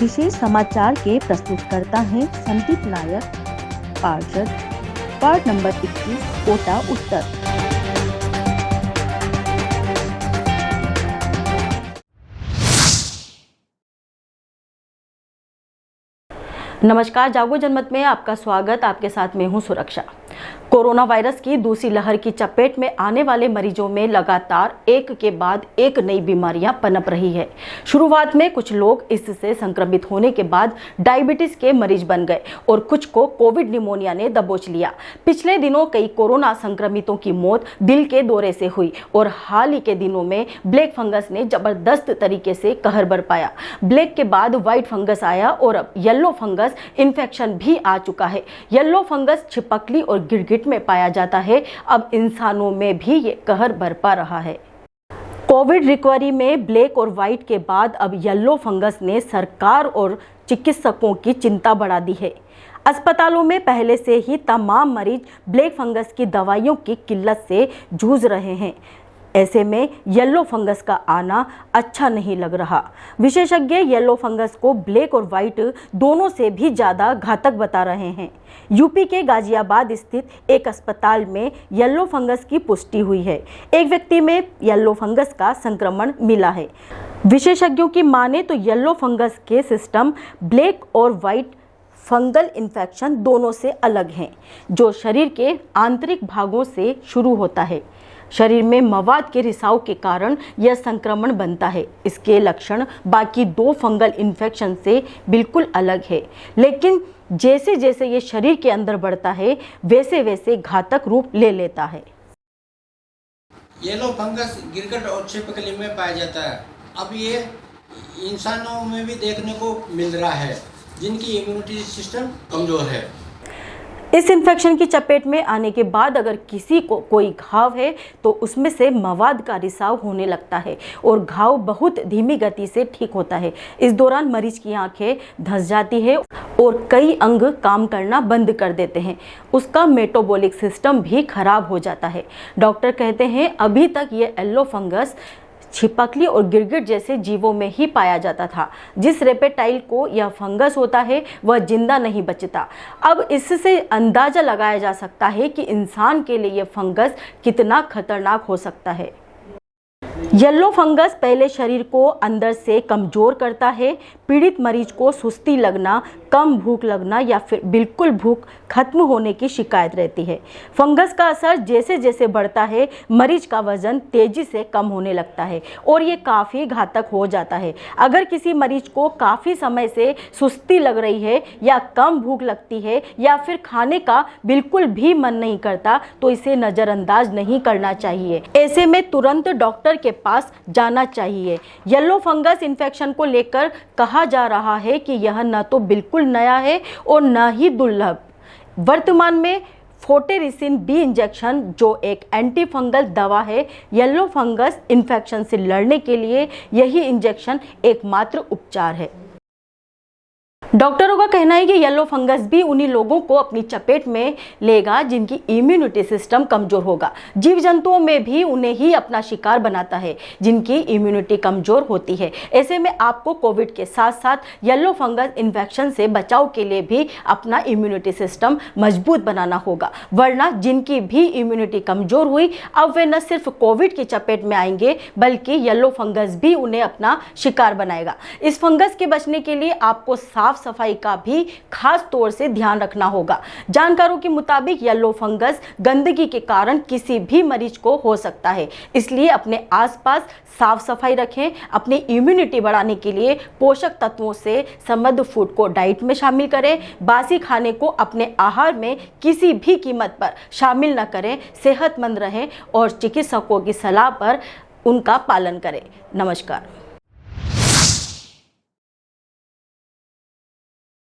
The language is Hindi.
विशेष समाचार के प्रस्तुतकर्ता हैं संदीप नायक, पार्षद, वार्ड नंबर 21, कोटा उत्तर। नमस्कार, जागो जनमत में आपका स्वागत। आपके साथ मैं हूं सुरक्षा। कोरोना वायरस की दूसरी लहर की चपेट में आने वाले मरीजों में लगातार एक के बाद एक नई बीमारियां पनप रही है। शुरुआत में कुछ लोग इससे संक्रमित होने के बाद डायबिटीज के मरीज बन गए और कुछ को कोविड निमोनिया ने दबोच लिया। पिछले दिनों कई कोरोना संक्रमितों की मौत दिल के दौरे से हुई और हाल ही के दिनों में ब्लैक फंगस ने जबरदस्त तरीके से कहर बरपाया। ब्लैक के बाद व्हाइट फंगस आया और अब येलो फंगस इन्फेक्शन भी आ चुका है। येलो फंगस छिपकली और गिरगिट में पाया जाता है। अब इंसानों में भी ये कहर बरपा रहा है। कोविड रिकवरी में ब्लैक और व्हाइट के बाद अब येलो फंगस ने सरकार और चिकित्सकों की चिंता बढ़ा दी है। अस्पतालों में पहले से ही तमाम मरीज ब्लैक फंगस की दवाइयों की किल्लत से जूझ रहे हैं। ऐसे में येलो फंगस का आना अच्छा नहीं लग रहा। विशेषज्ञ येलो फंगस को ब्लैक और व्हाइट दोनों से भी ज़्यादा घातक बता रहे हैं। यूपी के गाजियाबाद स्थित एक अस्पताल में येलो फंगस की पुष्टि हुई है। एक व्यक्ति में येलो फंगस का संक्रमण मिला है। विशेषज्ञों की माने तो येलो फंगस के सिस्टम ब्लैक और व्हाइट फंगल इन्फेक्शन दोनों से अलग हैं, जो शरीर के आंतरिक भागों से शुरू होता है। शरीर में मवाद के रिसाव के कारण यह संक्रमण बनता है। इसके लक्षण बाकी दो फंगल इन्फेक्शन से बिल्कुल अलग है, लेकिन जैसे जैसे ये शरीर के अंदर बढ़ता है वैसे वैसे घातक रूप ले लेता है। येलो फंगस गिरगिट और छिपकली में पाया जाता है। अब ये इंसानों में भी देखने को मिल रहा है, जिनकी इम्यूनिटी सिस्टम कमजोर है। इस इन्फेक्शन की चपेट में आने के बाद अगर किसी को कोई घाव है तो उसमें से मवाद का रिसाव होने लगता है और घाव बहुत धीमी गति से ठीक होता है। इस दौरान मरीज की आंखें धंस जाती है और कई अंग काम करना बंद कर देते हैं। उसका मेटाबॉलिक सिस्टम भी खराब हो जाता है। डॉक्टर कहते हैं अभी तक ये येलो फंगस छिपकली और गिरगिट जैसे जीवों में ही पाया जाता था। जिस रेप्टाइल को यह फंगस होता है वह जिंदा नहीं बचता। अब इससे अंदाजा लगाया जा सकता है कि इंसान के लिए यह फंगस कितना खतरनाक हो सकता है। येलो फंगस पहले शरीर को अंदर से कमजोर करता है। पीड़ित मरीज को सुस्ती लगना, कम भूख लगना या फिर बिल्कुल भूख खत्म होने की शिकायत रहती है। फंगस का असर जैसे जैसे बढ़ता है मरीज का वजन तेजी से कम होने लगता है और ये काफ़ी घातक हो जाता है। अगर किसी मरीज को काफ़ी समय से सुस्ती लग रही है या कम भूख लगती है या फिर खाने का बिल्कुल भी मन नहीं करता तो इसे नज़रअंदाज नहीं करना चाहिए। ऐसे में तुरंत डॉक्टर के पास जाना चाहिए। येलो फंगस इन्फेक्शन को लेकर कहा जा रहा है कि यह न तो बिल्कुल नया है और न ही दुर्लभ। वर्तमान में फोटेरिसिन बी इंजेक्शन, जो एक एंटी फंगल दवा है, येलो फंगस इन्फेक्शन से लड़ने के लिए यही इंजेक्शन एकमात्र उपचार है। डॉक्टरों का कहना है कि येलो फंगस भी उन्हीं लोगों को अपनी चपेट में लेगा जिनकी इम्यूनिटी सिस्टम कमजोर होगा। जीव जंतुओं में भी उन्हें ही अपना शिकार बनाता है जिनकी इम्यूनिटी कमजोर होती है। ऐसे में आपको कोविड के साथ साथ येलो फंगस इन्फेक्शन से बचाव के लिए भी अपना इम्यूनिटी सिस्टम मजबूत बनाना होगा, वरना जिनकी भी इम्यूनिटी कमजोर हुई अब वे न सिर्फ कोविड की चपेट में आएंगे बल्कि येलो फंगस भी उन्हें अपना शिकार बनाएगा। इस फंगस के बचने के लिए आपको साफ सफाई का भी खास तौर से ध्यान रखना होगा। जानकारों के मुताबिक येलो फंगस गंदगी के कारण किसी भी मरीज को हो सकता है, इसलिए अपने आसपास साफ सफाई रखें। अपनी इम्यूनिटी बढ़ाने के लिए पोषक तत्वों से समृद्ध फूड को डाइट में शामिल करें। बासी खाने को अपने आहार में किसी भी कीमत पर शामिल न करें। सेहतमंद रहें और चिकित्सकों की सलाह पर उनका पालन करें। नमस्कार।